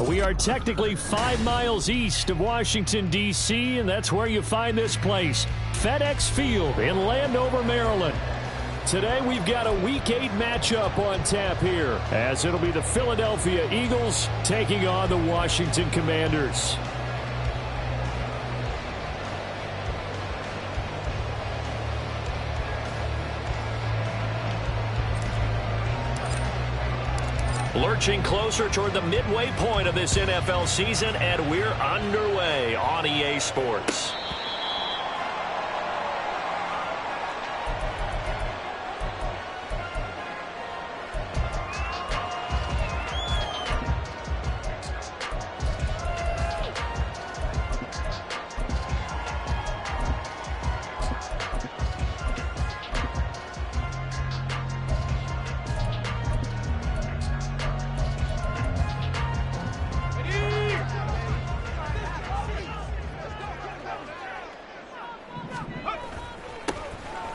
We are technically 5 miles east of Washington, D.C., and that's where you find this place, FedEx Field in Landover, Maryland. Today we've got a Week 8 matchup on tap here, as it'll be the Philadelphia Eagles taking on the Washington Commanders. Lurching closer toward the midway point of this NFL season, and we're underway on EA Sports.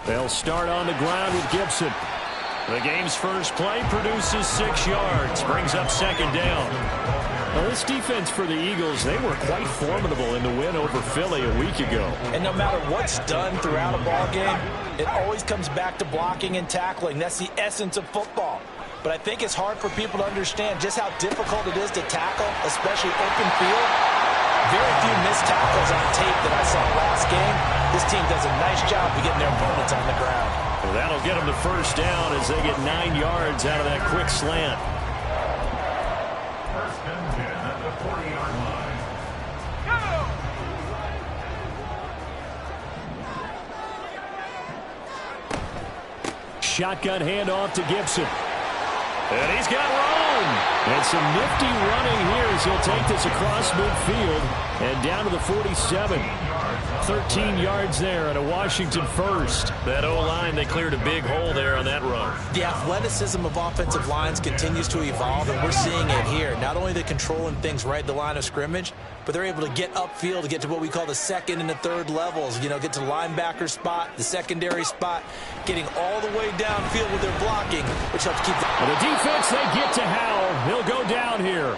They'll start on the ground with Gibson. The game's first play produces 6 yards, brings up second down. Well, this defense for the Eagles, they were quite formidable in the win over Philly a week ago. And no matter what's done throughout a ball game, it always comes back to blocking and tackling. That's the essence of football. But I think it's hard for people to understand just how difficult it is to tackle, especially open field. Very few missed tackles on tape that I saw last game. This team does a nice job of getting their opponents on the ground. Well, that'll get them the first down as they get 9 yards out of that quick slant. First and 10 at the 40-yard line. Go! Shotgun handoff to Gibson. And he's got room. And some nifty running here as he'll take this across midfield and down to the 47. 13 yards there and a Washington first. That O-line, they cleared a big hole there on that run. The athleticism of offensive lines continues to evolve, and we're seeing it here. Not only are they controlling things right at the line of scrimmage, but they're able to get upfield to get to what we call the second and the third levels. You know, get to the linebacker spot, the secondary spot, getting all the way downfield with their blocking, which helps keep the defense, they get to Howell. He'll go down here.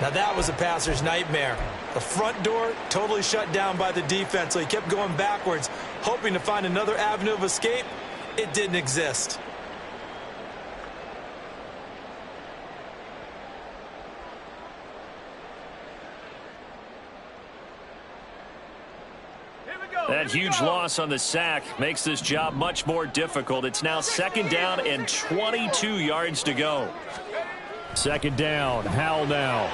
Now that was a passer's nightmare. The front door totally shut down by the defense, so he kept going backwards, hoping to find another avenue of escape. It didn't exist. That huge loss on the sack makes this job much more difficult. It's now second down and 22 yards to go. Second down, Howell now.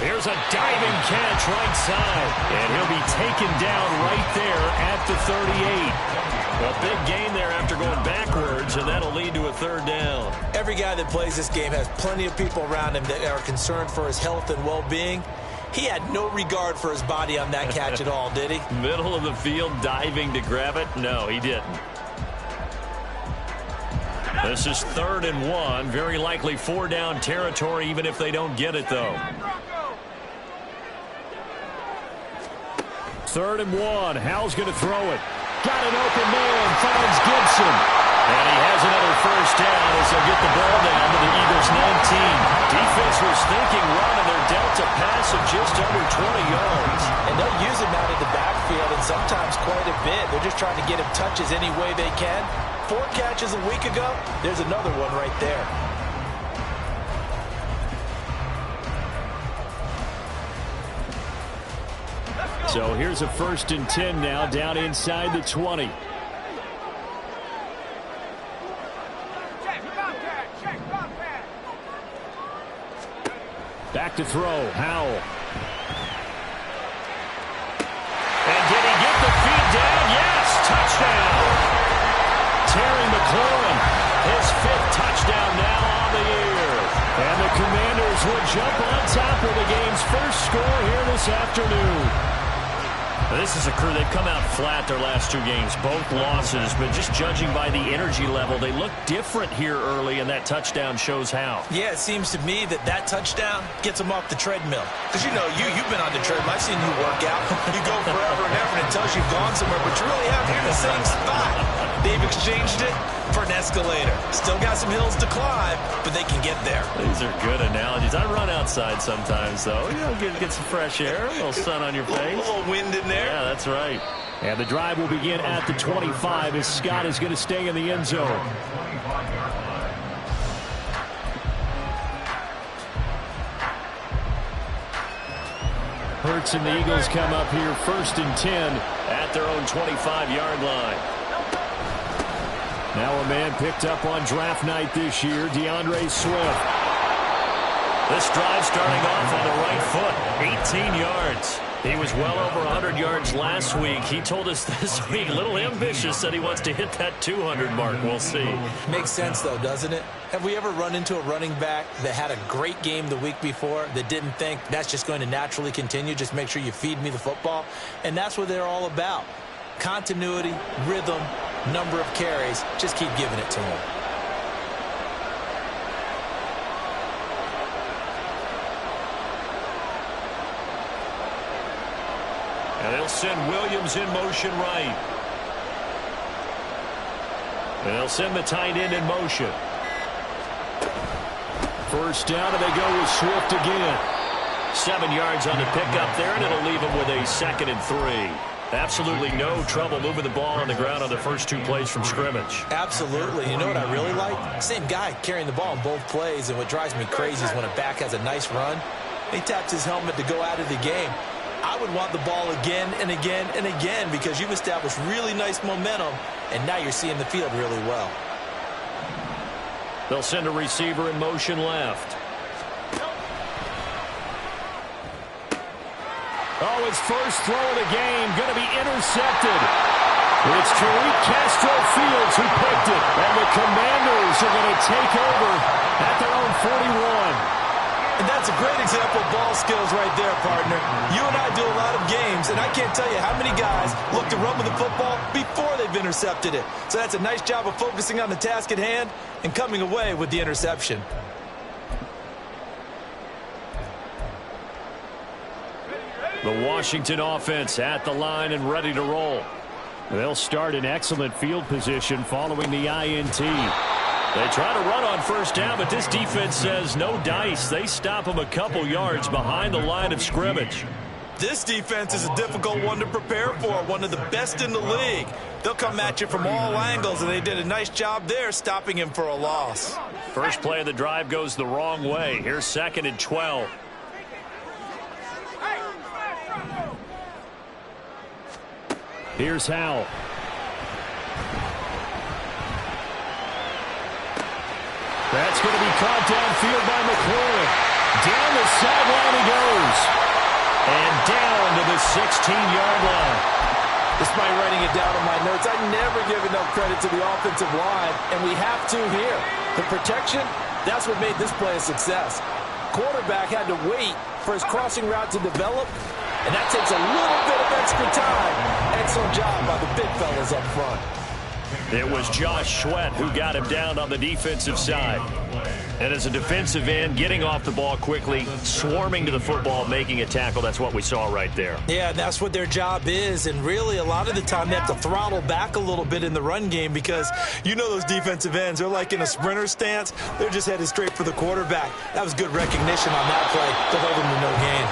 Here's a diving catch right side, and he'll be taken down right there at the 38. A big gain there after going backwards, and that'll lead to a third down. Every guy that plays this game has plenty of people around him that are concerned for his health and well-being. He had no regard for his body on that catch at all, did he? Middle of the field, diving to grab it? No, he didn't. This is 3rd and 1. Very likely 4-down territory, even if they don't get it, though. 3rd and 1. Howell's going to throw it. Got an open man. Finds Gibson. And he has another first down as they'll get the ball down to the Eagles' 19. Defense was thinking run, and they're dealt a pass of just under 20 yards. And they'll use him out of the backfield, and sometimes quite a bit. They're just trying to get him touches any way they can. 4 catches a week ago. There's another one right there. So here's a 1st and 10 now, down inside the 20. Back to throw, Howell. And did he get the feet down? Yes, touchdown. Terry McLaurin, his 5th touchdown now on the year. And the Commanders will jump on top of the game's first score here this afternoon. This is a crew, they've come out flat their last 2 games, both losses, but just judging by the energy level, they look different here early, and that touchdown shows how. Yeah, it seems to me that touchdown gets them off the treadmill. Because, you know, you've been on the treadmill. I've seen you work out. You go forever and ever, and it tells you've gone somewhere, but you really haven't in the same spot. They've exchanged it for an escalator. Still got some hills to climb, but they can get there. These are good analogies. I run outside sometimes, though. You know, get some fresh air, a little sun on your face. A little wind in there. Yeah, that's right. And the drive will begin at the 25 as Scott is going to stay in the end zone. Hurts and the Eagles come up here 1st and 10 at their own 25-yard line. Now a man picked up on draft night this year, DeAndre Swift. This drive starting off on the right foot, 18 yards. He was well over 100 yards last week. He told us this week, a little ambitious, said he wants to hit that 200 mark. We'll see. Makes sense, though, doesn't it? Have we ever run into a running back that had a great game the week before that didn't think that's just going to naturally continue? Just make sure you feed me the football. And that's what they're all about. Continuity, rhythm, number of carries. Just keep giving it to him. And they'll send Williams in motion right. And they'll send the tight end in motion. First down, and they go with Swift again. 7 yards on the pickup there, and it'll leave him with a 2nd and 3. Absolutely no trouble moving the ball on the ground on the first 2 plays from scrimmage. Absolutely. You know what I really like? Same guy carrying the ball in both plays, and what drives me crazy is when a back has a nice run, he taps his helmet to go out of the game. I would want the ball again and again and again because you've established really nice momentum, and now you're seeing the field really well. They'll send a receiver in motion left. Oh, his first throw of the game going to be intercepted. It's Tariq Castro-Fields who picked it, and the Commanders are going to take over at their own 41. And that's a great example of ball skills right there, partner. You and I do a lot of games, and I can't tell you how many guys look to run with the football before they've intercepted it. So that's a nice job of focusing on the task at hand and coming away with the interception. The Washington offense at the line and ready to roll. They'll start in excellent field position following the INT. They try to run on first down, but this defense says no dice. They stop them a couple yards behind the line of scrimmage. This defense is a difficult one to prepare for, one of the best in the league. They'll come at you from all angles, and they did a nice job there stopping him for a loss. First play of the drive goes the wrong way. Here's 2nd and 12. Here's Howell. That's going to be caught downfield by McLaurin. Down the sideline he goes. And down to the 16-yard line. Despite writing it down in my notes, I never give enough credit to the offensive line, and we have to here. The protection, that's what made this play a success. Quarterback had to wait for his crossing route to develop, and that takes a little bit of extra time. Excellent job by the big fellas up front. It was Josh Sweat who got him down on the defensive side. And as a defensive end, getting off the ball quickly, swarming to the football, making a tackle, that's what we saw right there. Yeah, that's what their job is. And really, a lot of the time, they have to throttle back a little bit in the run game because you know those defensive ends, they're like in a sprinter stance. They're just headed straight for the quarterback. That was good recognition on that play to hold him to no gain.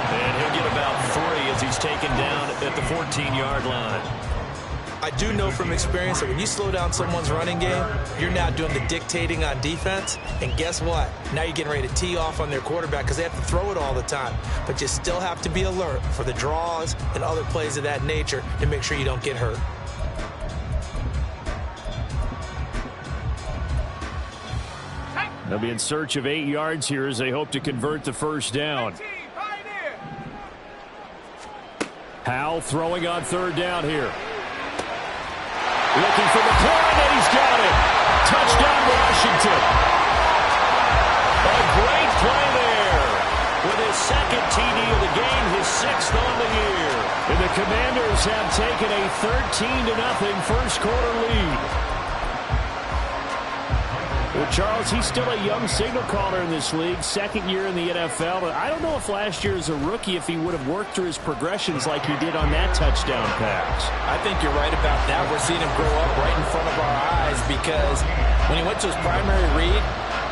And he'll get about 3 as he's taken down at the 14-yard line. I do know from experience that when you slow down someone's running game, you're now doing the dictating on defense. And guess what? Now you're getting ready to tee off on their quarterback because they have to throw it all the time. But you still have to be alert for the draws and other plays of that nature to make sure you don't get hurt. They'll be in search of 8 yards here as they hope to convert the first down. Howell throwing on 3rd down here. Looking for McLaurin, and he's got it. Touchdown, Washington. A great play there. With his 2nd TD of the game, his 6th on the year. And the Commanders have taken a 13-0 first-quarter lead. Well, Charles, he's still a young signal caller in this league, 2nd year in the NFL. But I don't know if last year as a rookie, if he would have worked through his progressions like he did on that touchdown pass. I think you're right about that. We're seeing him grow up right in front of our eyes because when he went to his primary read,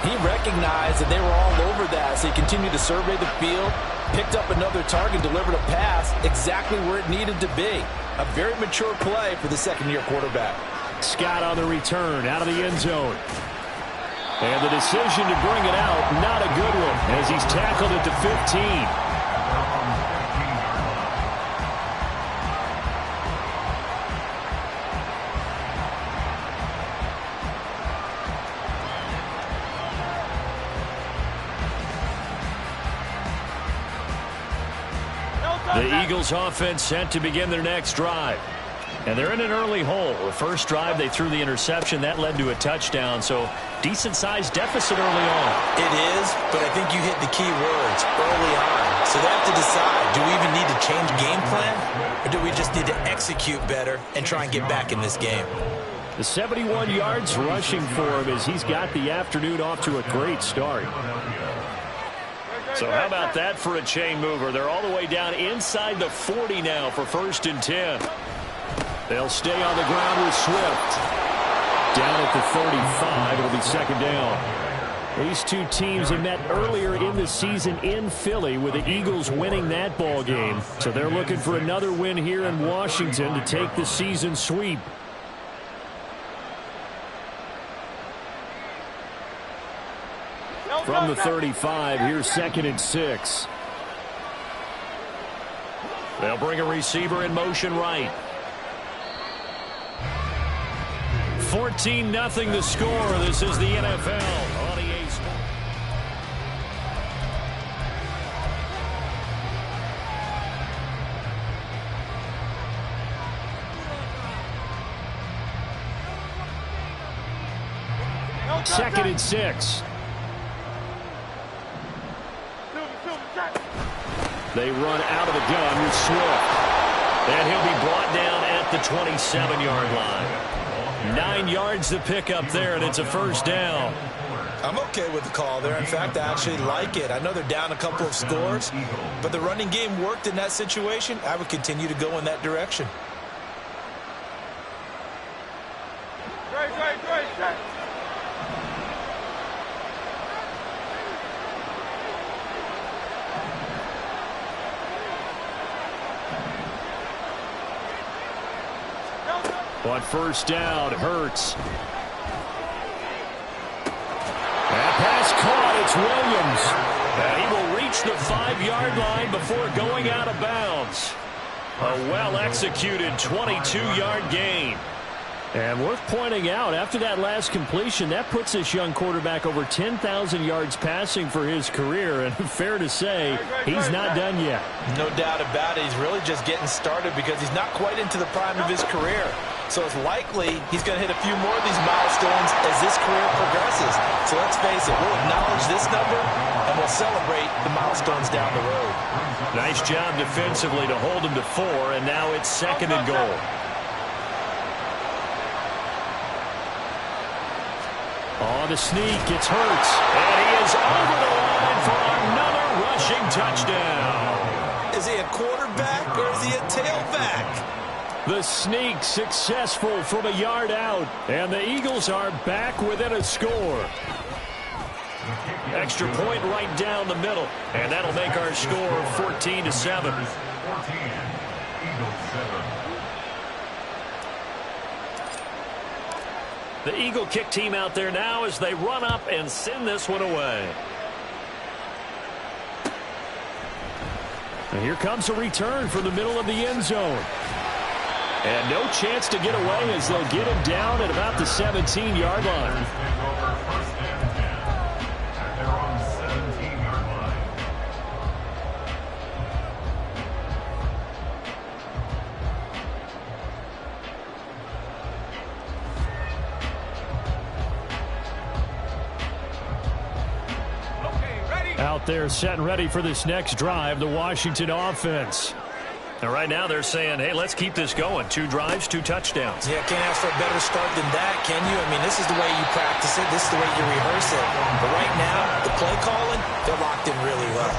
he recognized that they were all over that. So he continued to survey the field, picked up another target, delivered a pass exactly where it needed to be. A very mature play for the 2nd-year quarterback. Scott on the return, out of the end zone. And the decision to bring it out, not a good one, as he's tackled at the 15. The Eagles offense set to begin their next drive. And they're in an early hole. The first drive, they threw the interception. That led to a touchdown. So decent-sized deficit early on. It is, but I think you hit the key words early on. So they have to decide, do we even need to change game plan? Or do we just need to execute better and try and get back in this game? The 71 yards rushing for him as he's got the afternoon off to a great start. So how about that for a chain mover? They're all the way down inside the 40 now for 1st and 10. They'll stay on the ground with Swift. Down at the 35, it'll be 2nd down. These two teams have met earlier in the season in Philly with the Eagles winning that ball game. So they're looking for another win here in Washington to take the season sweep. From the 35, here's 2nd and 6. They'll bring a receiver in motion right. 14-0 the score. This is the NFL on EA Sports. Second and 6. They run out of the gun with Swift. And he'll be brought down at the 27-yard line. 9 yards to pick up there, and it's a 1st down. I'm okay with the call there. In fact, I actually like it. I know they're down a couple of scores, but the running game worked in that situation. I would continue to go in that direction. Great. On 1st down, Hurts. That pass caught. It's Williams. And he will reach the 5-yard line before going out of bounds. A well-executed 22-yard gain. And worth pointing out, after that last completion, that puts this young quarterback over 10,000 yards passing for his career. And fair to say, he's not done yet. No doubt about it. He's really just getting started because he's not quite into the prime of his career. So it's likely he's going to hit a few more of these milestones as this career progresses. So let's face it, we'll acknowledge this number and we'll celebrate the milestones down the road. Nice job defensively to hold him to 4, and now it's 2nd and goal. On the sneak, it's Hurts, and he is over the line for another rushing touchdown. Is he a quarterback or is he a tailback? The sneak successful from a yard out, and the Eagles are back within a score. Extra point right down the middle, and that'll make our score 14-7. The Eagle kick team out there now as they run up and send this one away. And here comes a return from the middle of the end zone. And no chance to get away as they'll get him down at about the 17-yard line. Out there set and ready for this next drive, the Washington offense. And right now they're saying, hey, let's keep this going. 2 drives, 2 touchdowns. Yeah, can't ask for a better start than that, can you? I mean, this is the way you practice it. This is the way you rehearse it. But right now, the play calling, they're locked in really well.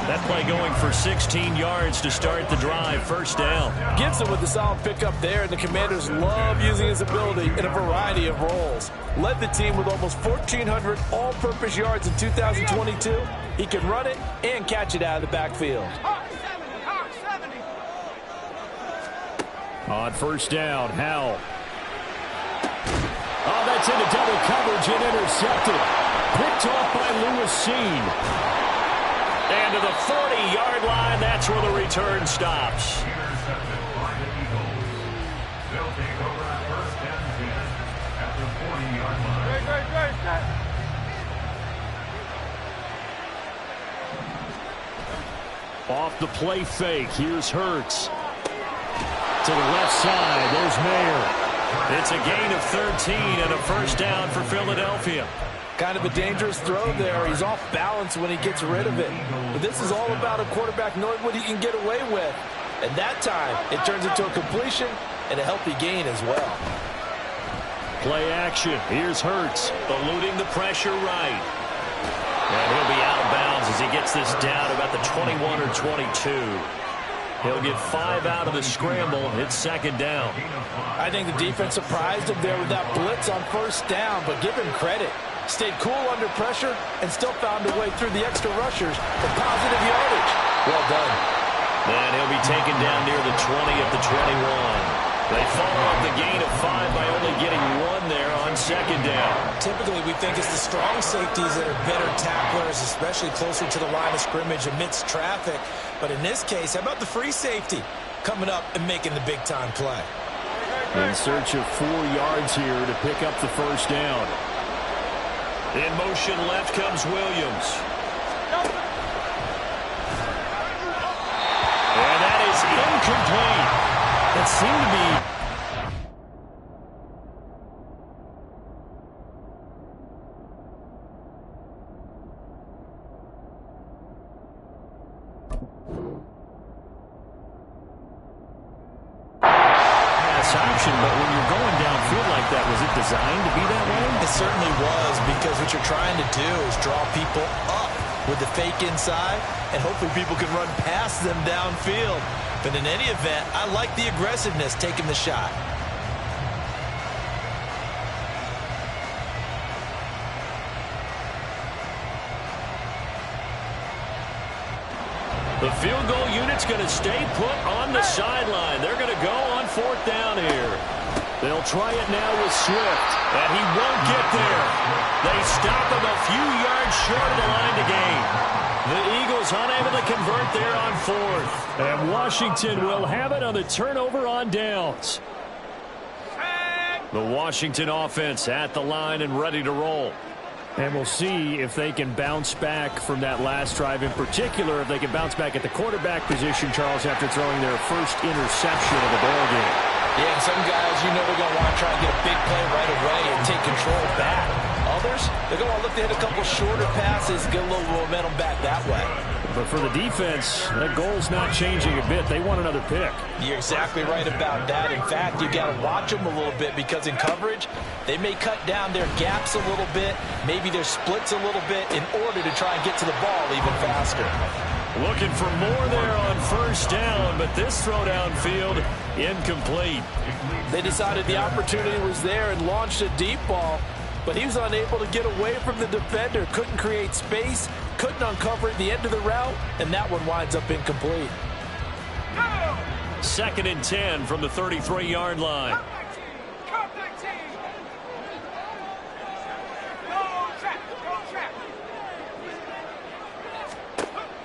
That play going for 16 yards to start the drive. 1st down. Gibson with the solid pickup there, and the Commanders love using his ability in a variety of roles. Led the team with almost 1,400 all-purpose yards in 2022. He can run it and catch it out of the backfield. On 1st down, Howell. Oh, that's into double coverage and intercepted. Picked off by Lewis Seen. And to the 40-yard line, that's where the return stops. Off the play fake, here's Hurts. To the left side, there's Mayer. It's a gain of 13 and a 1st down for Philadelphia. Kind of a dangerous throw there. He's off balance when he gets rid of it. But this is all about a quarterback knowing what he can get away with. And that time, it turns into a completion and a healthy gain as well. Play action. Here's Hurts, eluding the pressure right. And he'll be out of bounds as he gets this down about the 21 or 22. He'll get 5 out of the scramble. It's 2nd down. I think the defense surprised him there with that blitz on 1st down, but give him credit. Stayed cool under pressure and still found a way through the extra rushers for positive yardage. Well done. And he'll be taken down near the 20 at the 21. They fall off the gain of 5 by only getting 1 there on 2nd down. Typically, we think it's the strong safeties that are better tacklers, especially closer to the line of scrimmage amidst traffic. But in this case, how about the free safety coming up and making the big-time play? In search of 4 yards here to pick up the 1st down. In motion left comes Williams. And that is incomplete. That seemed to be... option, but when you're going downfield like that, was it designed to be that way? It certainly was, because what you're trying to do is draw people up with the fake inside, and hopefully people can run past them downfield. But in any event, I like the aggressiveness taking the shot. The field goal unit's going to stay put on the sideline. They're going to go on 4th down here. They'll try it now with Swift, and he won't get there. They stop him a few yards short of the line to gain. The Eagles unable to convert there on 4th. And Washington will have it on the turnover on downs. The Washington offense at the line and ready to roll. And we'll see if they can bounce back from that last drive, in particular, if they can bounce back at the quarterback position, Charles, after throwing their first interception of the ball game. Yeah, and some guys, you know they're going to want to try and get a big play right away and take control back. Others, they're going to want to look to hit a couple shorter passes, get a little momentum back that way. But for the defense, that goal's not changing a bit. They want another pick. You're exactly right about that. In fact, you got to watch them a little bit because in coverage, they may cut down their gaps a little bit, maybe their splits a little bit in order to try and get to the ball even faster. Looking for more there on first down, but this throw downfield incomplete. They decided the opportunity was there and launched a deep ball, but he was unable to get away from the defender, couldn't create space, couldn't uncover at the end of the route, and that one winds up incomplete. 2nd and 10 from the 33-yard line.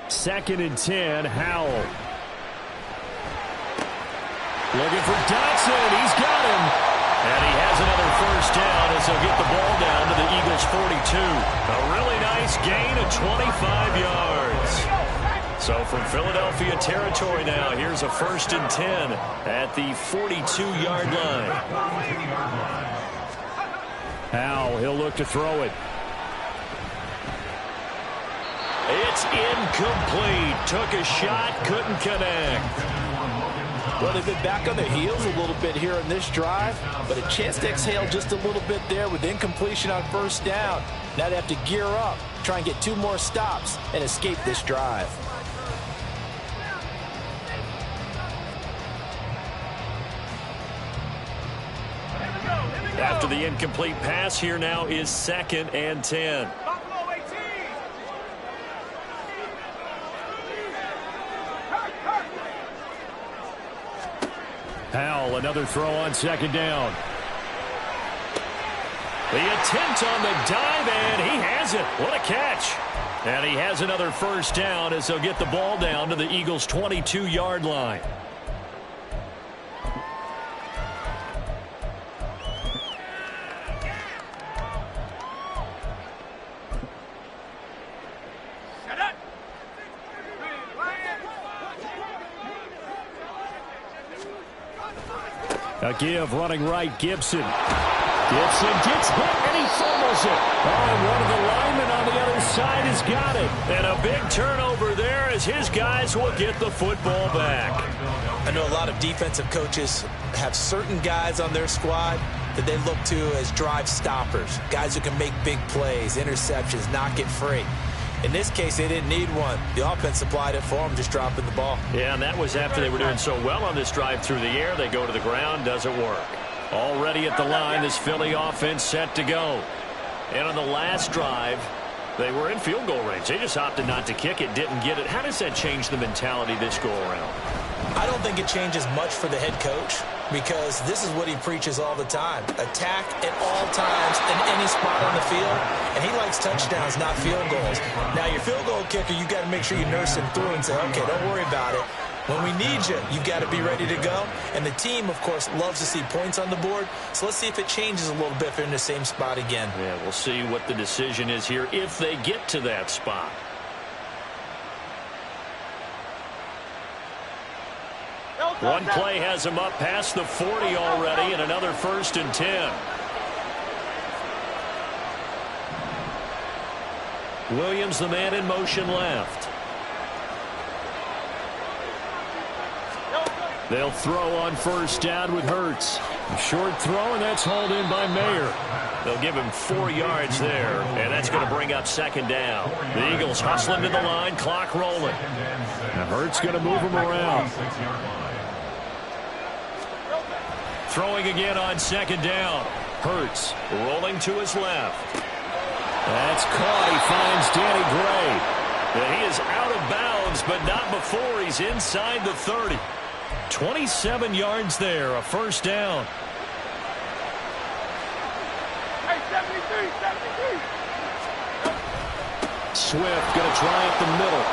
2nd and 10, Howell. Looking for Dotson. He's got him. And he has another first down as he'll get the ball down to the Eagles' 42. A really nice gain of 25 yards. So from Philadelphia territory now, here's a 1st and 10 at the 42-yard line. Howell, he'll look to throw it. It's incomplete. Took a shot, couldn't connect. Well, they've been back on their heels a little bit here on this drive, but a chance to exhale just a little bit there with incompletion on first down. Now they have to gear up, try and get 2 more stops, and escape this drive. After the incomplete pass, here now is 2nd and 10. Howell, another throw on 2nd down. The attempt on the dive, and he has it. What a catch. And he has another first down as they'll get the ball down to the Eagles' 22-yard line. A give running right, Gibson. Gibson gets hit and he fumbles it. Oh, and one of the linemen on the other side has got it. And a big turnover there as his guys will get the football back. I know a lot of defensive coaches have certain guys on their squad that they look to as drive stoppers, guys who can make big plays, interceptions, knock it free. In this case, they didn't need one. The offense supplied it for them, just dropping the ball. Yeah, and that was after they were doing so well on this drive through the air. They go to the ground, doesn't work. Already at the line, this Philly offense set to go. And on the last drive, they were in field goal range. They just opted not to kick it, didn't get it. How does that change the mentality this go around? I don't think it changes much for the head coach because this is what he preaches all the time. Attack at all times in any spot on the field, and he likes touchdowns, not field goals. Now, your field goal kicker, you got to make sure you nurse him through and say, okay, don't worry about it. When we need you, you've got to be ready to go. And the team, of course, loves to see points on the board. So let's see if it changes a little bit if they're in the same spot again. Yeah, we'll see what the decision is here if they get to that spot. One play has him up past the 40 already, and another 1st and 10. Williams, the man in motion left. They'll throw on first down with Hurts. A short throw, and that's hauled in by Mayer. They'll give him 4 yards there, and that's going to bring up 2nd down. The Eagles hustling to the line, clock rolling. Now Hurts going to move him around. Throwing again on 2nd down. Hurts rolling to his left. That's caught. He finds Danny Gray. And he is out of bounds, but not before he's inside the 30. 27 yards there, a first down. Hey, 73, 73. Swift going to try up the middle.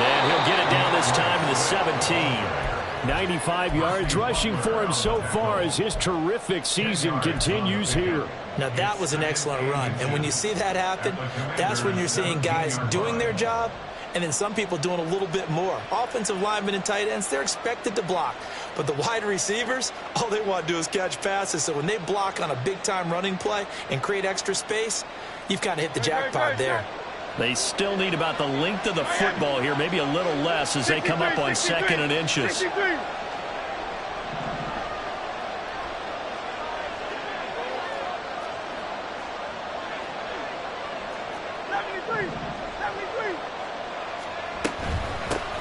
And he'll get it down this time to the 17. 95 yards rushing for him so far as his terrific season continues here. Now, that was an excellent run. And when you see that happen, that's when you're seeing guys doing their job and then some people doing a little bit more. Offensive linemen and tight ends, they're expected to block. But the wide receivers, all they want to do is catch passes. So when they block on a big-time running play and create extra space, you've kind of hit the jackpot there. They still need about the length of the football here, maybe a little less as they come up on 2nd and inches.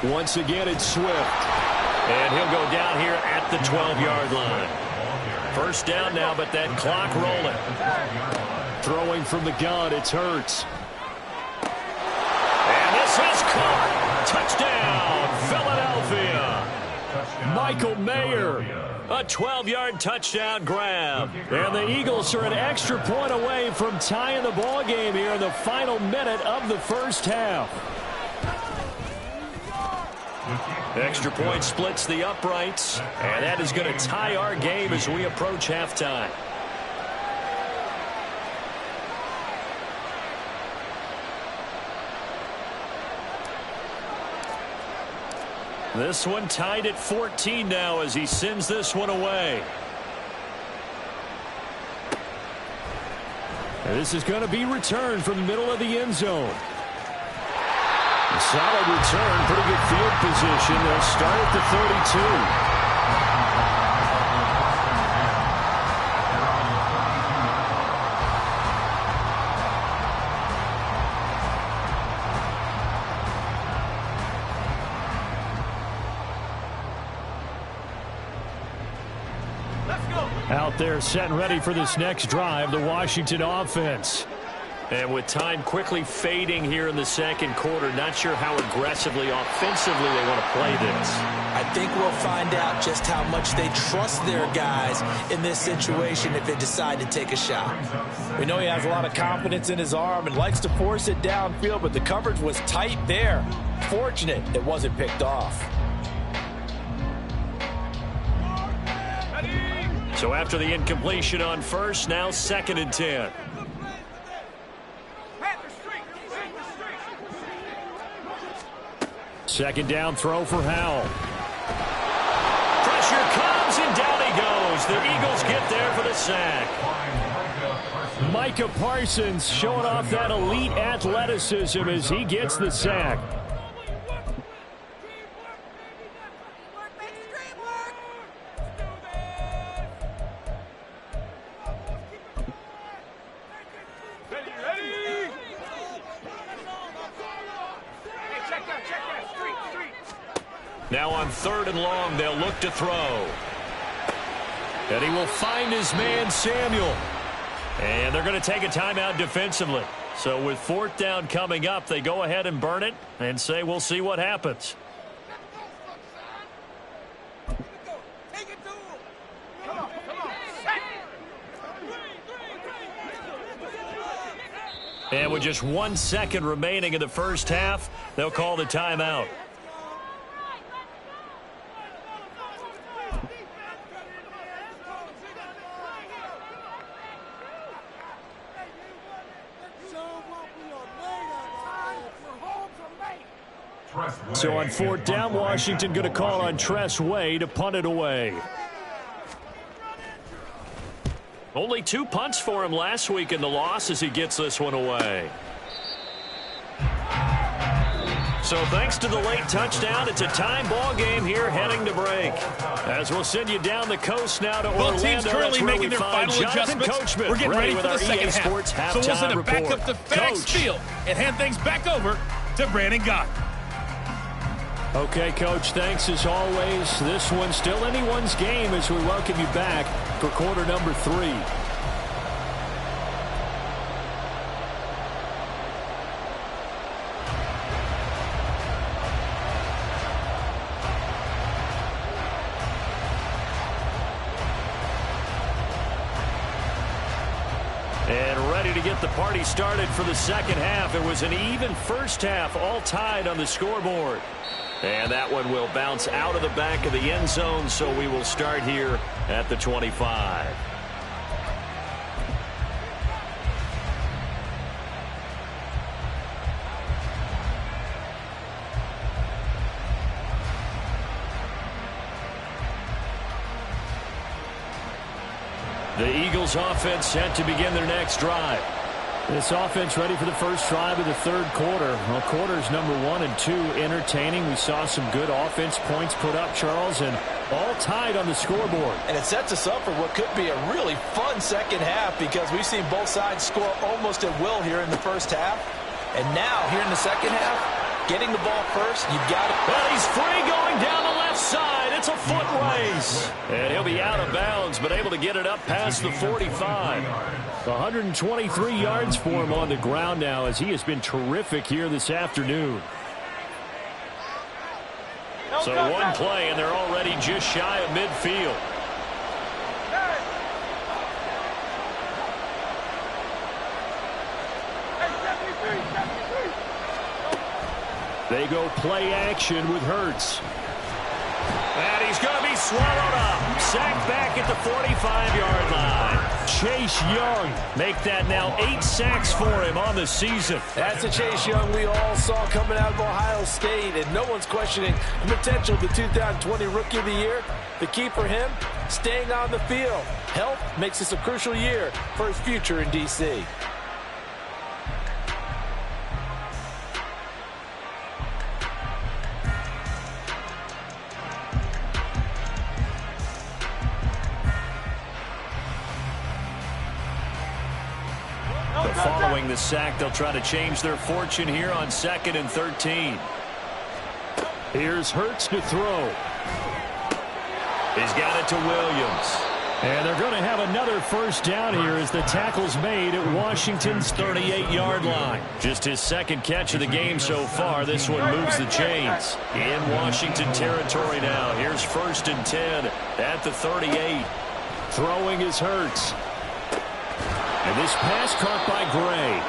Once again, it's Swift. And he'll go down here at the 12-yard line. First down now, but that clock rolling. Throwing from the gun, it's Hurts. And this is caught. Touchdown, Philadelphia. Michael Mayer. A 12-yard touchdown grab. And the Eagles are an extra point away from tying the ball game here in the final minute of the first half. Extra point splits the uprights, and that is going to tie our game as we approach halftime. This one tied at 14 now as he sends this one away. And this is going to be returned from the middle of the end zone. A solid return, pretty good field position. They'll start at the 32. Out there set and ready for this next drive, the Washington offense. And with time quickly fading here in the second quarter, not sure how aggressively, offensively they want to play this. I think we'll find out just how much they trust their guys in this situation if they decide to take a shot. We know he has a lot of confidence in his arm and likes to force it downfield, but the coverage was tight there. Fortunate it wasn't picked off. So after the incompletion on first, now 2nd and 10. Second down throw for Howell. Pressure comes and down he goes. The Eagles get there for the sack. Micah Parsons showing off that elite athleticism as he gets the sack. Now on 3rd and long, they'll look to throw. And he will find his man, Samuel. And they're going to take a timeout defensively. So with 4th down coming up, they go ahead and burn it and say we'll see what happens. And with just 1 second remaining in the first half, they'll call the timeout. So on 4th down, Washington going to call on Tress Way to punt it away. Only 2 punts for him last week in the loss as he gets this one away. So thanks to the late touchdown, it's a time ball game here heading to break. As we'll send you down the coast now to Orlando. Both teams currently making their final adjustments. We're getting ready for the second half. So we'll send it back up to FedEx Field and hand things back over to Brandon Gott. Okay, Coach, thanks as always. This one's still anyone's game as we welcome you back for quarter number 3. And ready to get the party started for the second half. It was an even first half, all tied on the scoreboard. And that one will bounce out of the back of the end zone, so we will start here at the 25. The Eagles offense set to begin their next drive. This offense ready for the first drive of the third quarter. Well, quarters number 1 and 2 entertaining. We saw some good offense points put up, Charles, and all tied on the scoreboard. And it sets us up for what could be a really fun second half because we've seen both sides score almost at will here in the first half. And now, here in the second half, getting the ball first, you've got it. Well, he's free going down the left side. It's a foot race. And he'll be out of bounds, but able to get it up past the 45. 123 yards for him on the ground now as he has been terrific here this afternoon. So one play, and they're already just shy of midfield. They go play action with Hurts. And he's going to be swallowed up. Sacked back at the 45-yard line. Chase Young make that now 8 sacks for him on the season. That's a Chase Young we all saw coming out of Ohio State, and no one's questioning the potential of the 2020 Rookie of the Year. The key for him, staying on the field. Health makes this a crucial year for his future in D.C. Following the sack, they'll try to change their fortune here on 2nd and 13. Here's Hurts to throw. He's got it to Williams. And they're going to have another first down here as the tackle's made at Washington's 38-yard line. Just his second catch of the game so far. This one moves the chains. In Washington territory now. Here's 1st and 10 at the 38. Throwing is Hurts. And this pass caught by Gray.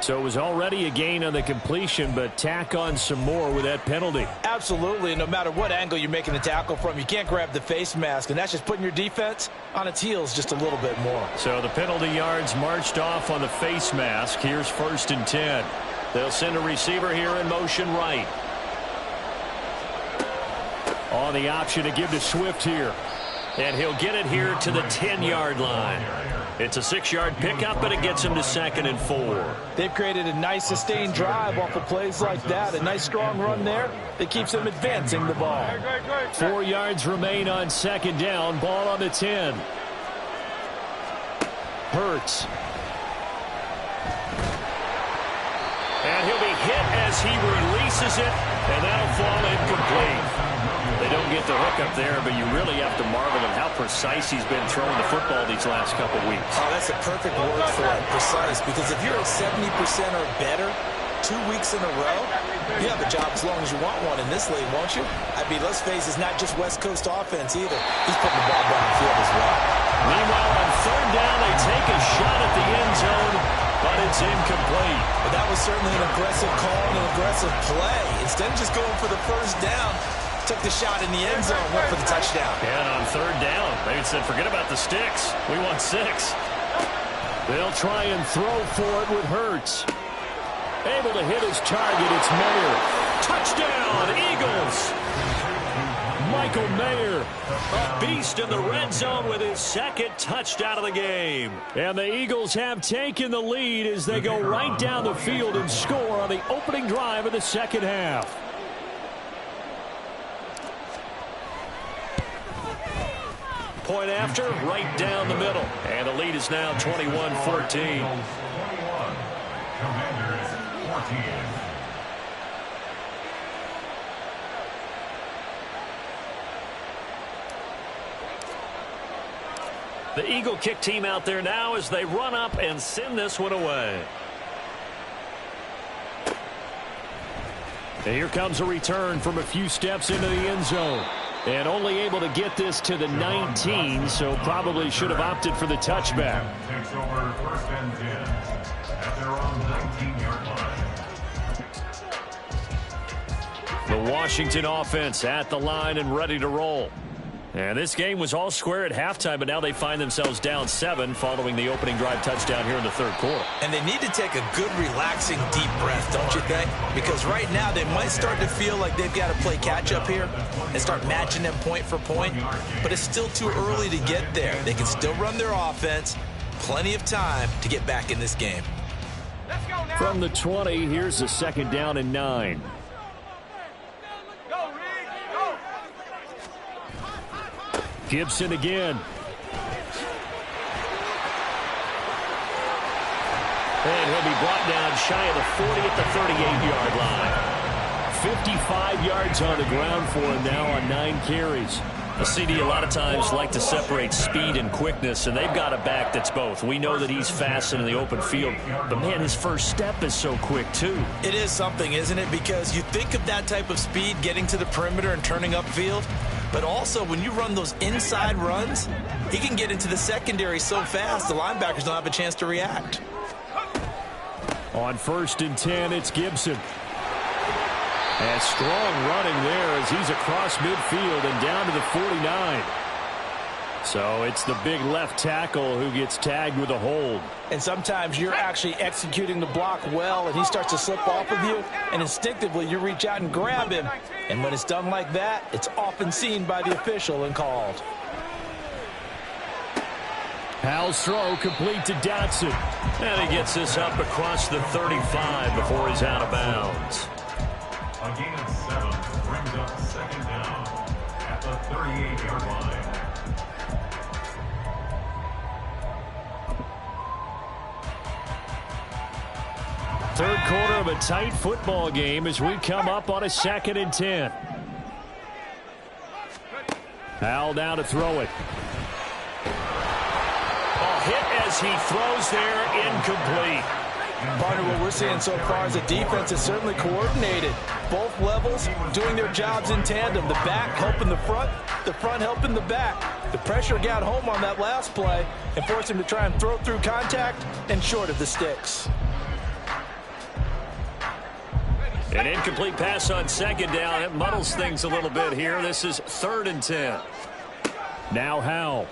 So it was already a gain on the completion, but tack on some more with that penalty. Absolutely, and no matter what angle you're making the tackle from, you can't grab the face mask, and that's just putting your defense on its heels just a little bit more. So the penalty yards marched off on the face mask. Here's 1st and 10. They'll send a receiver here in motion right. On the option to give to Swift here. And he'll get it here to the 10-yard line. It's a 6-yard pickup, but it gets him to 2nd and 4. They've created a nice sustained drive off of plays like that. A nice strong run there that keeps them advancing the ball. 4 yards remain on 2nd down. Ball on the 10. Hurts. And he'll be hit as he releases it, and that'll fall incomplete. They don't get the hook up there, but you really have to marvel at how precise he's been throwing the football these last couple weeks. Oh, that's a perfect word for it, precise, because if you're at 70% or better 2 weeks in a row, you have a job as long as you want one in this league, won't you? I mean, let's face it, it's not just West Coast offense either. He's putting the ball down the field as well. Meanwhile, on 3rd down, they take a shot at the end zone, but it's incomplete. But that was certainly an aggressive call and an aggressive play. Instead of just going for the first down, took the shot in the end zone, went for the touchdown. And on 3rd down, they said, forget about the sticks. We want 6. They'll try and throw for it with Hurts. Able to hit his target, it's Mayer. Touchdown, Eagles! Michael Mayer, a beast in the red zone with his 2nd touchdown of the game. And the Eagles have taken the lead as they go right down the field and score on the opening drive of the second half. Point after, right down the middle. And the lead is now 21-14. Commanders 14. The Eagle kick team out there now as they run up and send this one away. And here comes a return from a few steps into the end zone. And only able to get this to the 19, so probably should have opted for the touchback. Takes over 1st and 10 at their own 19-yard line. The Washington offense at the line and ready to roll. And this game was all square at halftime, but now they find themselves down 7 following the opening drive touchdown here in the third quarter. And they need to take a good, relaxing, deep breath, don't you think? Because right now they might start to feel like they've got to play catch-up here and start matching them point for point. But it's still too early to get there. They can still run their offense. Plenty of time to get back in this game. From the 20, here's the second down and 9. Gibson again. And he'll be brought down shy of the 40 at the 38-yard line. 55 yards on the ground for him now on 9 carries. A CD a lot of times like to separate speed and quickness, and they've got a back that's both. We know that he's fast in the open field, but, man, his first step is so quick, too. It is something, isn't it? Because you think of that type of speed getting to the perimeter and turning upfield, but also when you run those inside runs, he can get into the secondary so fast the linebackers don't have a chance to react. On 1st and 10, it's Gibson. And strong running there as he's across midfield and down to the 49. So it's the big left tackle who gets tagged with a hold. And sometimes you're actually executing the block well, and he starts to slip off of you, and instinctively you reach out and grab him. And when it's done like that, it's often seen by the official and called. Howell's throw complete to Dotson. And he gets this up across the 35 before he's out of bounds. A gain of 7 brings up second down at the 38-yard line. Third quarter of a tight football game as we come up on a 2nd and 10. Howell now to throw it. Hit as he throws there, incomplete. Partner, what we're seeing so far is the defense is certainly coordinated. Both levels doing their jobs in tandem. The back helping the front helping the back. The pressure got home on that last play and forced him to try and throw through contact and short of the sticks. An incomplete pass on 2nd down. It muddles things a little bit here. This is 3rd and 10. Now Howell.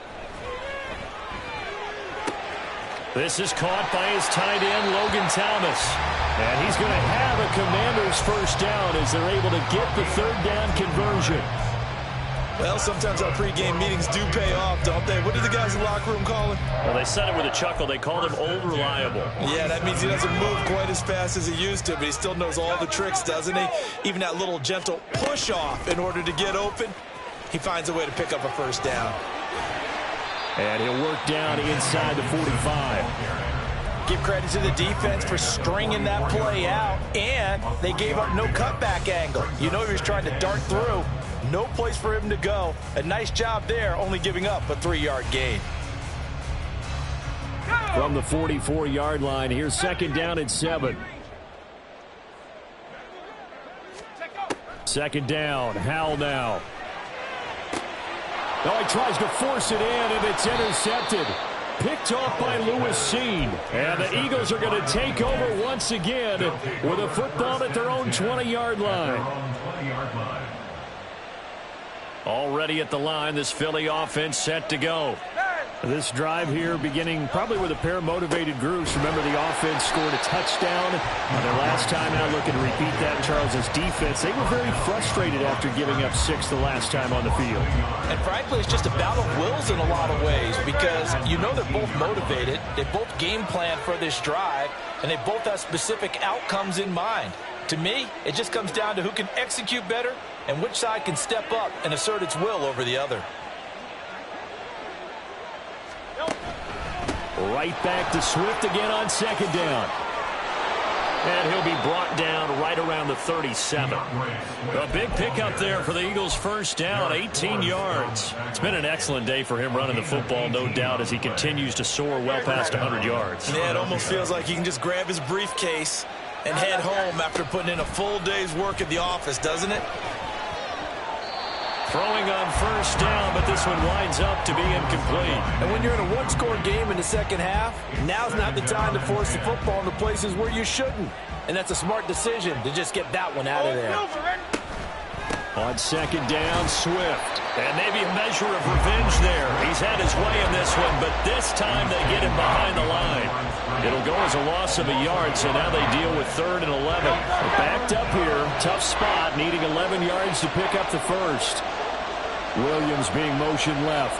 This is caught by his tight end, Logan Thomas. And he's going to have a Commanders first down as they're able to get the 3rd down conversion. Well, sometimes our pregame meetings do pay off, don't they? What did the guys in the locker room call him? Well, they said it with a chuckle. They called him Old Reliable. Yeah, that means he doesn't move quite as fast as he used to, but he still knows all the tricks, doesn't he? Even that little gentle push-off in order to get open, he finds a way to pick up a first down. And he'll work down inside the 45. Give credit to the defense for stringing that play out, and they gave up no cutback angle. You know he was trying to dart through. No place for him to go. A nice job there, only giving up a 3-yard gain. From the 44-yard line, here's 2nd down and 7. 2nd down, Howell now. Oh, he tries to force it in, and it's intercepted. Picked off by Lewis Seen. And the Eagles are going to take over once again with a football at their own 20-yard line. Already at the line, this Philly offense set to go. This drive here beginning probably with a pair of motivated groups. Remember, the offense scored a touchdown on their last time out. Looking to repeat that. Charles's defense, they were very frustrated after giving up 6 the last time on the field. And frankly, it's just a battle of wills in a lot of ways because you know they're both motivated. They both game plan for this drive, and they both have specific outcomes in mind. To me, it just comes down to who can execute better and which side can step up and assert its will over the other. Right back to Swift again on 2nd down. And he'll be brought down right around the 37. A big pickup there for the Eagles' first down, 18 yards. It's been an excellent day for him running the football, no doubt, as he continues to soar well past 100 yards. Yeah, it almost feels like he can just grab his briefcase and head home after putting in a full day's work at the office, doesn't it? Throwing on first down, but this one winds up to be incomplete. And when you're in a one-score game in the second half, now's not the time to force the football in the places where you shouldn't. And that's a smart decision to just get that one out of there. On second down, Swift. And maybe a measure of revenge there. He's had his way in this one, but this time they get him behind the line. It'll go as a loss of a yard, so now they deal with 3rd and 11. Backed up here, tough spot, needing 11 yards to pick up the first. Williams being motioned left.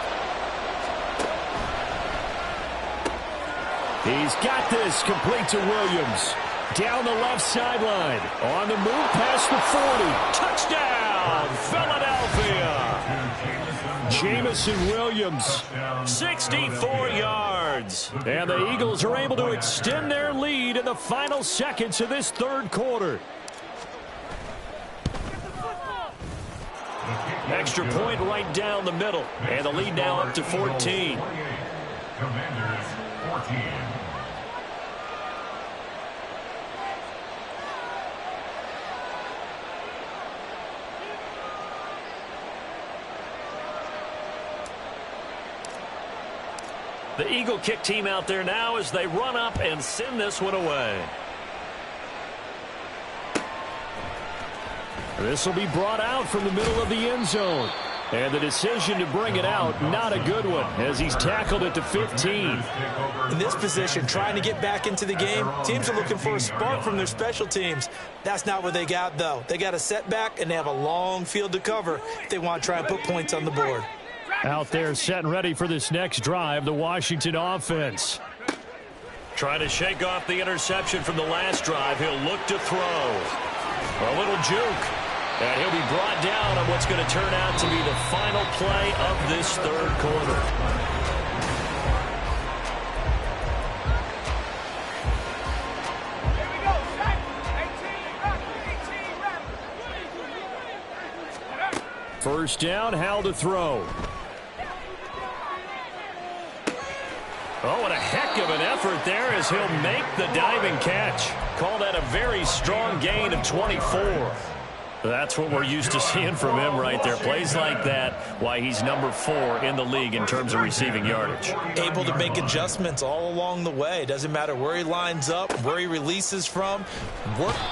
He's got this, complete to Williams. Down the left sideline. On the move past the 40. Touchdown, Philadelphia. Jamison Williams, 64 yards. And the Eagles are able to extend their lead in the final seconds of this 3rd quarter. Extra point right down the middle. And the lead now up to 14. Commanders 14. The Eagle kick team out there now as they run up and send this one away. This will be brought out from the middle of the end zone. And the decision to bring it out, not a good one, as he's tackled it to 15. In this position, trying to get back into the game, teams are looking for a spark from their special teams. That's not what they got, though. They got a setback, and they have a long field to cover if they want to try and put points on the board. Out there set and ready for this next drive, the Washington offense. Trying to shake off the interception from the last drive. He'll look to throw. A little juke. And he'll be brought down on what's going to turn out to be the final play of this 3rd quarter. First down, Howell to throw. Oh, what a heck of an effort there as he'll make the diving catch. Call that a very strong gain of 24. That's what we're used to seeing from him right there. Plays like that, why he's number 4 in the league in terms of receiving yardage. Able to make adjustments all along the way. Doesn't matter where he lines up, where he releases from.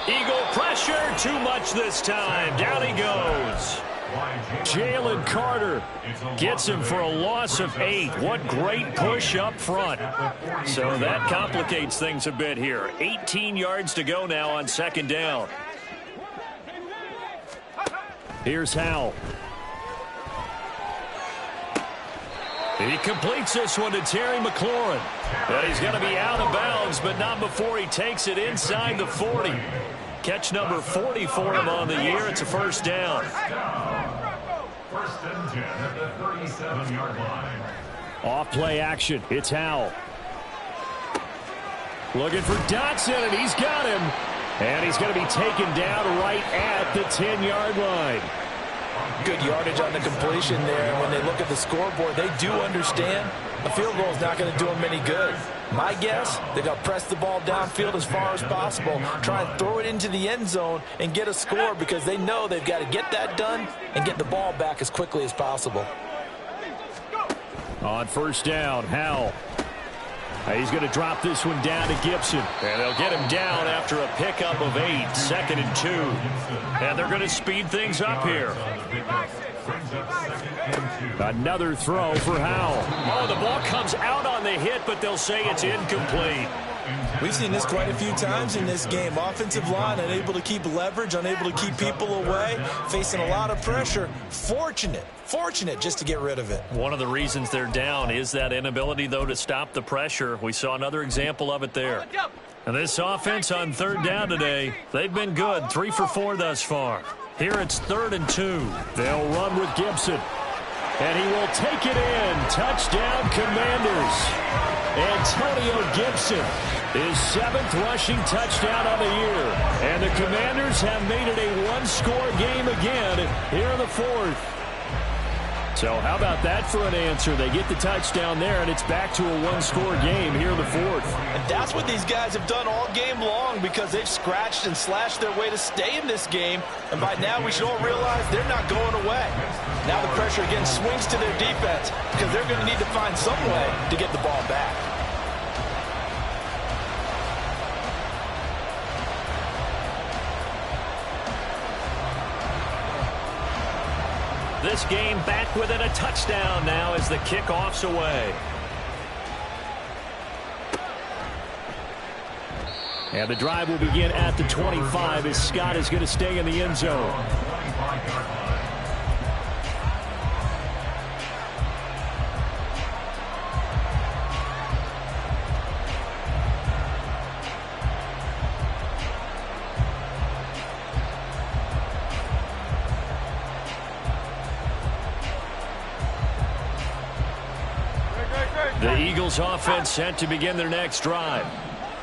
Eagle pressure, too much this time. Down he goes. Jalen Carter gets him for a loss of 8. What great push up front. So that complicates things a bit here. 18 yards to go now on second down. Here's Howell. He completes this one to Terry McLaurin. But he's going to be out of bounds, but not before he takes it inside the 40. Catch number 40 for him on the year. It's a first down. First and 10 at the 37-yard line. Off play action. It's Howell. Looking for Dotson, and he's got him. And he's going to be taken down right at the 10-yard line. Good yardage on the completion there. When they look at the scoreboard, they do understand a field goal is not going to do them any good. My guess, they're going to press the ball downfield as far as possible, try and throw it into the end zone and get a score because they know they've got to get that done and get the ball back as quickly as possible. On first down, Howell. He's going to drop this one down to Gibson. And they'll get him down after a pickup of 8, 2nd and 2. And they're going to speed things up here. Another throw for Howell. Oh, the ball comes out on the hit, but they'll say it's incomplete. We've seen this quite a few times in this game. Offensive line unable to keep leverage, unable to keep people away, facing a lot of pressure. Fortunate just to get rid of it. One of the reasons they're down is that inability, though, to stop the pressure. We saw another example of it there. And this offense on third down today, they've been good. 3 for 4 thus far. Here it's 3rd and 2. They'll run with Gibson. And he will take it in. Touchdown, Commanders. Antonio Gibson, his 7th rushing touchdown of the year. And the Commanders have made it a one-score game again here in the 4th. So how about that for an answer? They get the touchdown there, and it's back to a one-score game here in the 4th. And that's what these guys have done all game long because they've scratched and slashed their way to stay in this game. And by now we should all realize they're not going away. Now the pressure again swings to their defense because they're going to need to find some way to get the ball back. This game back within a touchdown now as the kickoff's away. And the drive will begin at the 25 as Scott is going to stay in the end zone. The Eagles offense set to begin their next drive.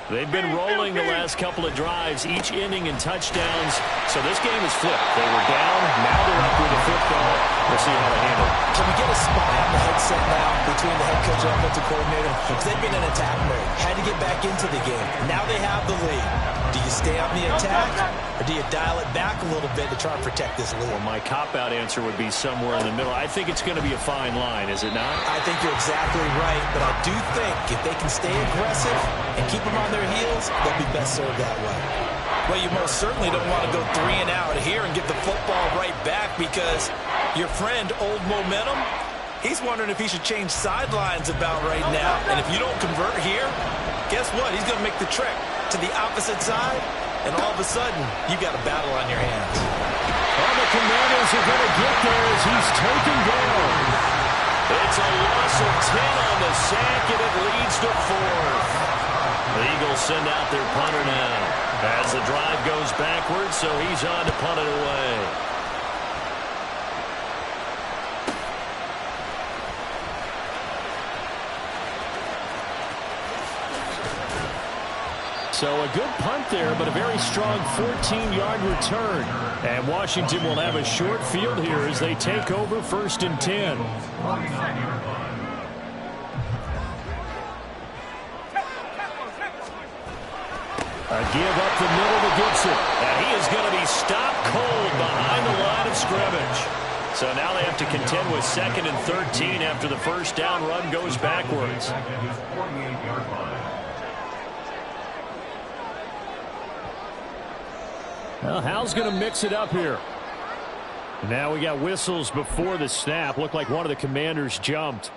They've been rolling the last couple of drives, each ending in touchdowns. So this game is flipped. They were down, now they're up with the football. We'll see how they handle it. Can we get a spy on the headset now between the head coach and offensive coordinator? Because they've been in attack mode. Had to get back into the game. Now they have the lead. Do you stay on the attack, or do you dial it back a little bit to try and protect this lead? Well, my cop-out answer would be somewhere in the middle. I think it's going to be a fine line, is it not? I think you're exactly right, but I do think if they can stay aggressive and keep them on their heels, they'll be best served that way. Well, you most certainly don't want to go 3 and out here and get the football right back, because your friend, Old Momentum, he's wondering if he should change sidelines about right now. And if you don't convert here, guess what? He's going to make the trek to the opposite side, and all of a sudden, you got a battle on your hands. Well, the Commanders are going to get there as he's taken down. It's a loss of 10 on the sack, and it leads to 4th. The Eagles send out their punter now as the drive goes backwards, so he's on to punt it away. So a good punt there, but a very strong 14-yard return. And Washington will have a short field here as they take over 1st and 10. A give up the middle to Gibson. And he is going to be stopped cold behind the line of scrimmage. So now they have to contend with 2nd and 13 after the first down run goes backwards. Well, Hal's going to mix it up here. Now we got whistles before the snap. Looked like one of the Commanders jumped.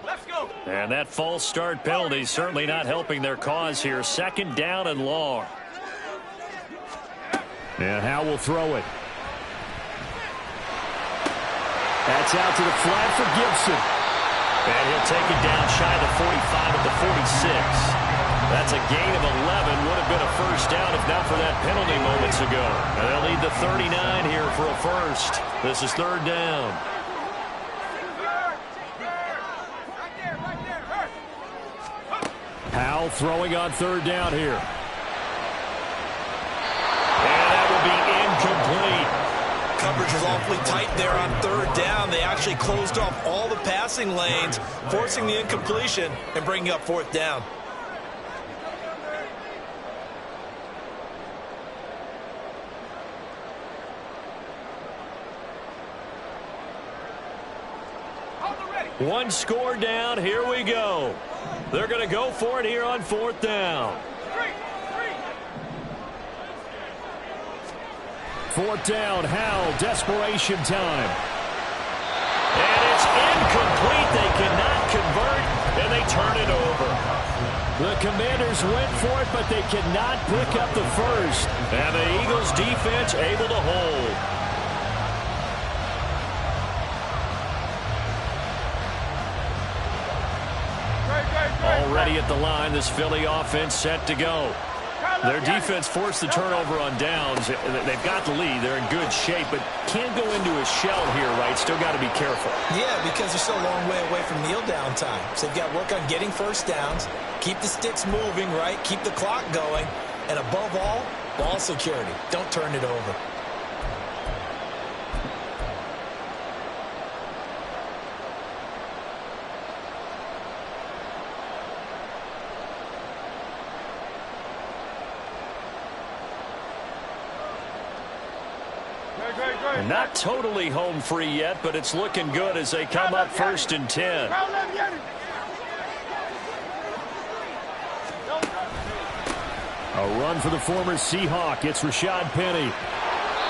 Let's go. And that false start penalty certainly not helping their cause here. 2nd down and long. And Hal will throw it. That's out to the flat for Gibson. And he'll take it down shy of the 45 at the 46. That's a gain of 11. Would have been a first down if not for that penalty moments ago. And they'll need the 39 here for a first. This is 3rd down. Hal throwing on 3rd down here. And that will be incomplete. Coverage is awfully tight there on 3rd down. They actually closed off all the passing lanes, forcing the incompletion and bringing up 4th down. One score down. Here we go. They're going to go for it here on 4th down. 4th down, Hal, desperation time. And it's incomplete. They cannot convert, and they turn it over. The Commanders went for it, but they cannot pick up the first. And the Eagles defense able to hold. Already at the line, this Philly offense set to go. Their defense forced the turnover on downs. They've got the lead. They're in good shape, but can't go into a shell here, right? Still got to be careful. Yeah, because they're still a long way away from kneel down time. So they've got to work on getting first downs, keep the sticks moving, right? Keep the clock going, and above all, ball security. Don't turn it over. And not totally home free yet, but it's looking good as they come up 1st and 10. A run for the former Seahawk. It's Rashad Penny.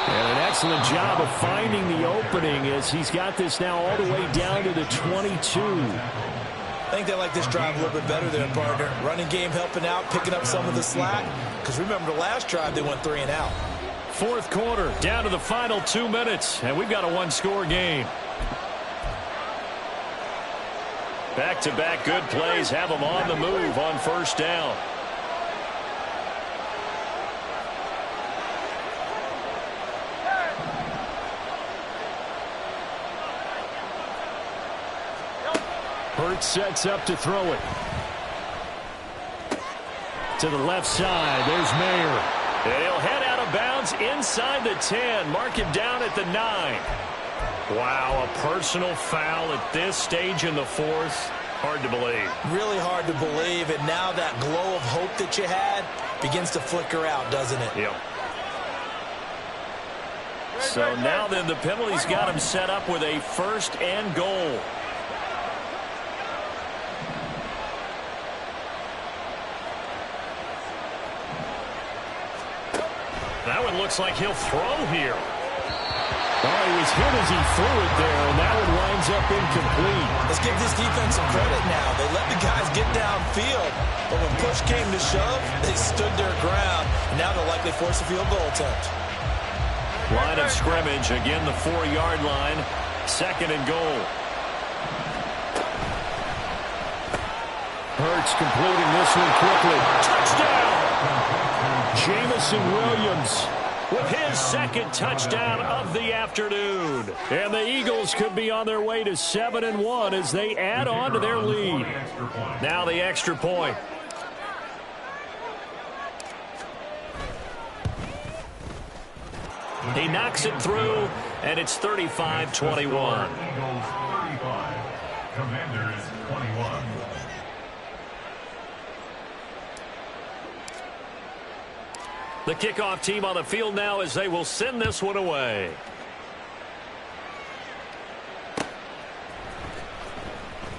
And an excellent job of finding the opening as he's got this now all the way down to the 22. I think they like this drive a little bit better there, partner. Running game helping out, picking up some of the slack. Because remember the last drive, they went 3 and out. 4th quarter, down to the final 2 minutes, and we've got a 1-score game. Back-to-back good plays have them on the move on 1st down. Hurts sets up to throw it. To the left side, there's Mayer. And he'll head out of bounds inside the 10. Mark him down at the 9. Wow, a personal foul at this stage in the 4th. Hard to believe. Really hard to believe, and now that glow of hope that you had begins to flicker out, doesn't it? Yep. So now then the penalty's got him set up with a 1st and goal. That one looks like he'll throw here. Oh, he was hit as he threw it there, and that one winds up incomplete. Let's give this defense some credit now. They let the guys get downfield, but when push came to shove, they stood their ground, and now they'll likely force a field goal attempt. Line of scrimmage, again the 4-yard line, 2nd and goal. Hurts completing this one quickly. Touchdown! Jamison Williams with his 2nd touchdown of the afternoon. And the Eagles could be on their way to 7-1 as they add on to their lead. Now the extra point. He knocks it through, and it's 35-21. Eagles 35, Commanders 21. The kickoff team on the field now as they will send this one away.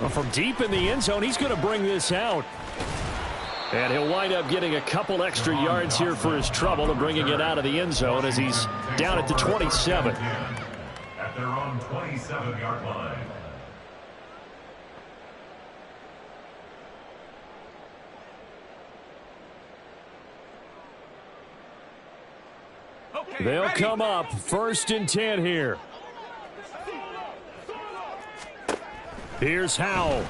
Well, from deep in the end zone, he's going to bring this out. And he'll wind up getting a couple extra yards here for his trouble and bringing it out of the end zone as he's down at the 27. At their own 27-yard line. They'll come up 1st and 10 here. Here's Howell.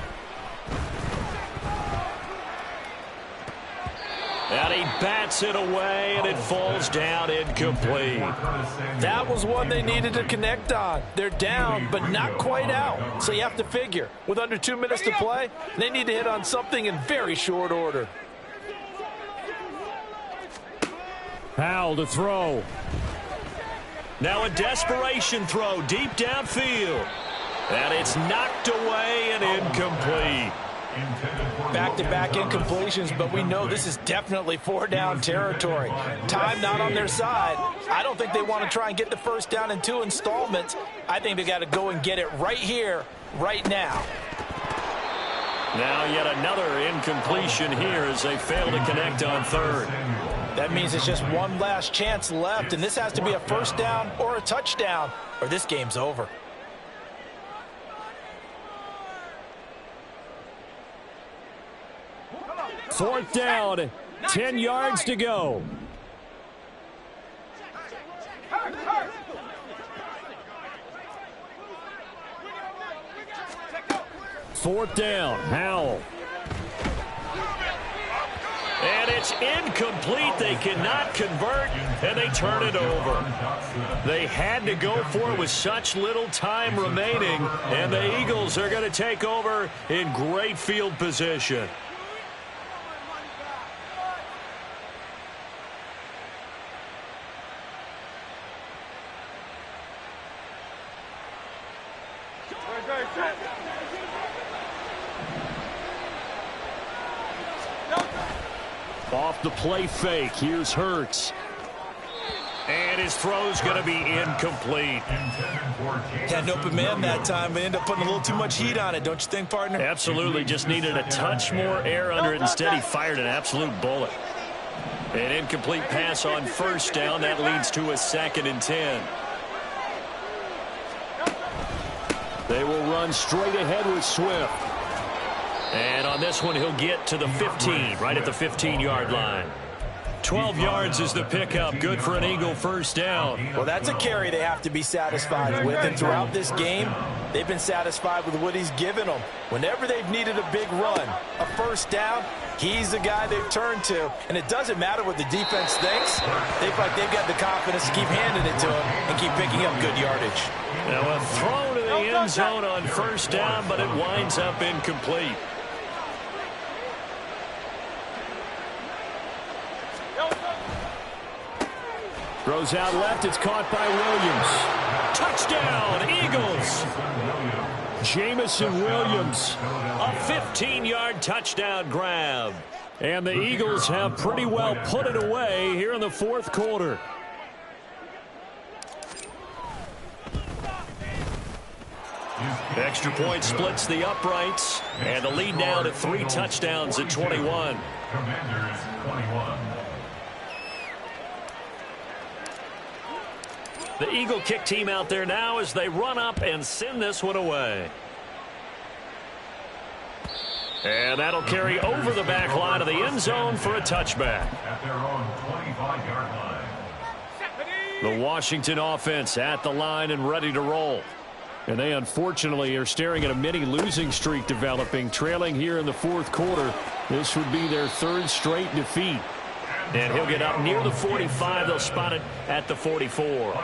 And he bats it away, and it falls down incomplete. That was one they needed to connect on. They're down, but not quite out. So you have to figure, with under 2 minutes to play, they need to hit on something in very short order. Howell to throw. Now a desperation throw deep downfield. And it's knocked away and incomplete. Back-to-back incompletions, but we know this is definitely 4-down territory. Time not on their side. I don't think they want to try and get the 1st down in 2 installments. I think they got to go and get it right here, right now. Now yet another incompletion here as they fail to connect on 3rd. That means it's just one last chance left, and this has to be a 1st down or a touchdown, or this game's over. Fourth down, 10 yards to go. Fourth down, Howell. And it's incomplete. They cannot convert, and they turn it over. They had to go for it with such little time remaining, and the Eagles are going to take over in great field position. Off the play fake, here's Hurts. And his throw's going to be incomplete. Had an open man that time, but ended up putting a little too much heat on it, don't you think, partner? Absolutely. Just needed a touch more air under it. Instead, he fired an absolute bullet. An incomplete pass on first down. That leads to a 2nd and 10. They will run straight ahead with Swift. And on this one, he'll get to the 15, right at the 15-yard line. 12 yards is the pickup. Good for an Eagle first down. Well, that's a carry they have to be satisfied with. And throughout this game, they've been satisfied with what he's given them. Whenever they've needed a big run, a first down, he's the guy they've turned to. And it doesn't matter what the defense thinks. They feel like they've got the confidence to keep handing it to him and keep picking up good yardage. Now a throw to the end zone on first down, but it winds up incomplete. Throws out left. It's caught by Williams. Touchdown, Eagles. Jamison Williams. A 15-yard touchdown grab. And the Eagles have pretty well put it away here in the 4th quarter. Extra point splits the uprights. And the lead now to 3 touchdowns at 21. Commanders 21. The Eagle kick team out there now as they run up and send this one away. And that'll carry over the back line of the end zone for a touchback. At their own 25-yard line. The Washington offense at the line and ready to roll. And they unfortunately are staring at a mini losing streak developing, trailing here in the 4th quarter. This would be their 3rd straight defeat. And he'll get up near the 45. They'll spot it at the 44.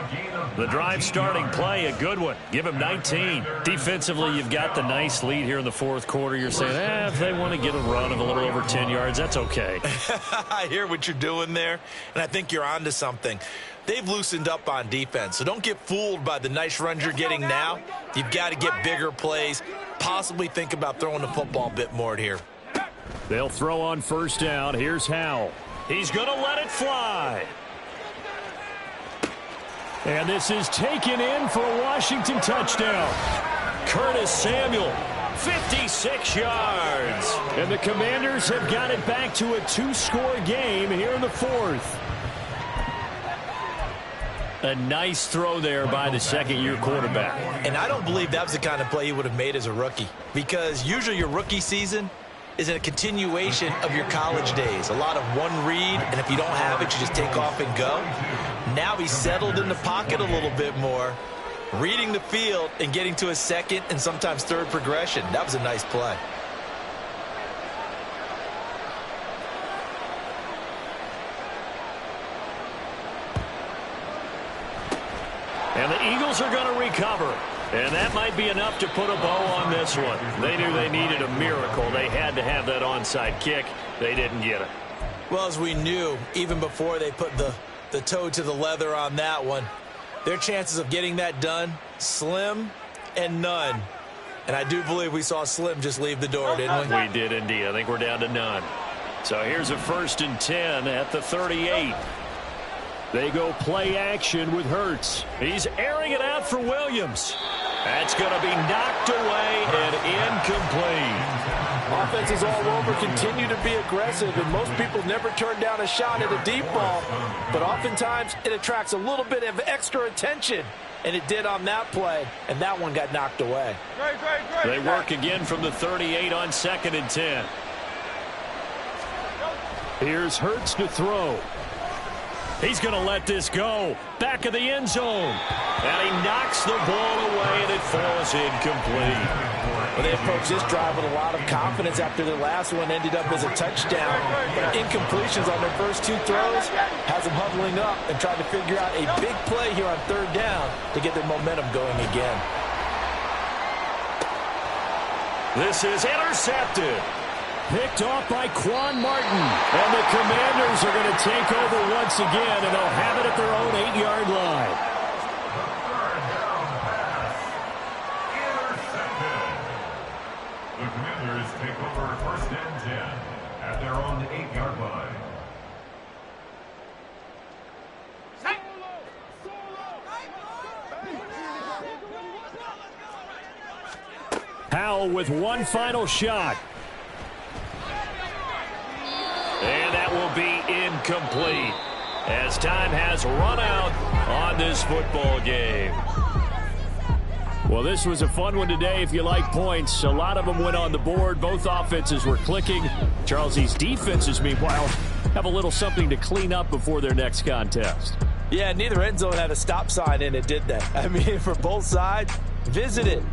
The drive starting play, a good one. Give him 19. Defensively, you've got the nice lead here in the 4th quarter. You're saying, if they want to get a run of a little over 10 yards, that's okay. I hear what you're doing there, and I think you're onto something. They've loosened up on defense, so don't get fooled by the nice runs you're getting now. You've got to get bigger plays, possibly think about throwing the football a bit more here. They'll throw on first down. Here's Howell. He's going to let it fly. And this is taken in for a Washington touchdown. Curtis Samuel, 56 yards. And the Commanders have got it back to a 2-score game here in the 4th. A nice throw there by the 2nd-year quarterback. And I don't believe that was the kind of play he would have made as a rookie, because usually your rookie season is a continuation of your college days. A lot of one read, and if you don't have it, you just take off and go. Now he's settled in the pocket a little bit more, reading the field and getting to a 2nd and sometimes 3rd progression. That was a nice play. And the Eagles are going to recover. And that might be enough to put a bow on this one. They knew they needed a miracle. They had to have that onside kick. They didn't get it. Well, as we knew, even before they put the toe to the leather on that one, their chances of getting that done, slim and none. And I do believe we saw Slim just leave the door, didn't we? We did indeed. I think we're down to none. So here's a 1st and 10 at the 38. They go play action with Hurts. He's airing it out for Williams. That's going to be knocked away and incomplete. Offenses all over continue to be aggressive, and most people never turn down a shot at a deep ball. But oftentimes it attracts a little bit of extra attention, and it did on that play, and that one got knocked away. They work again from the 38 on 2nd and 10. Here's Hurts to throw. He's going to let this go. Back of the end zone. And he knocks the ball away, and it falls incomplete. Well, they approached this drive with a lot of confidence after their last one ended up as a touchdown. But incompletions on their first 2 throws has them huddling up and trying to figure out a big play here on 3rd down to get their momentum going again. This is intercepted. Picked off by Quan Martin. And the Commanders are going to take over once again, and they'll have it at their own 8-yard line. The Commanders take over 1st and 10 at their own 8-yard line. go with one final shot. And that will be incomplete, as time has run out on this football game. Well, this was a fun one today if you like points. A lot of them went on the board. Both offenses were clicking. Charles's defenses, meanwhile, have a little something to clean up before their next contest. Yeah, neither end zone had a stop sign in it, did they? I mean, for both sides, visit it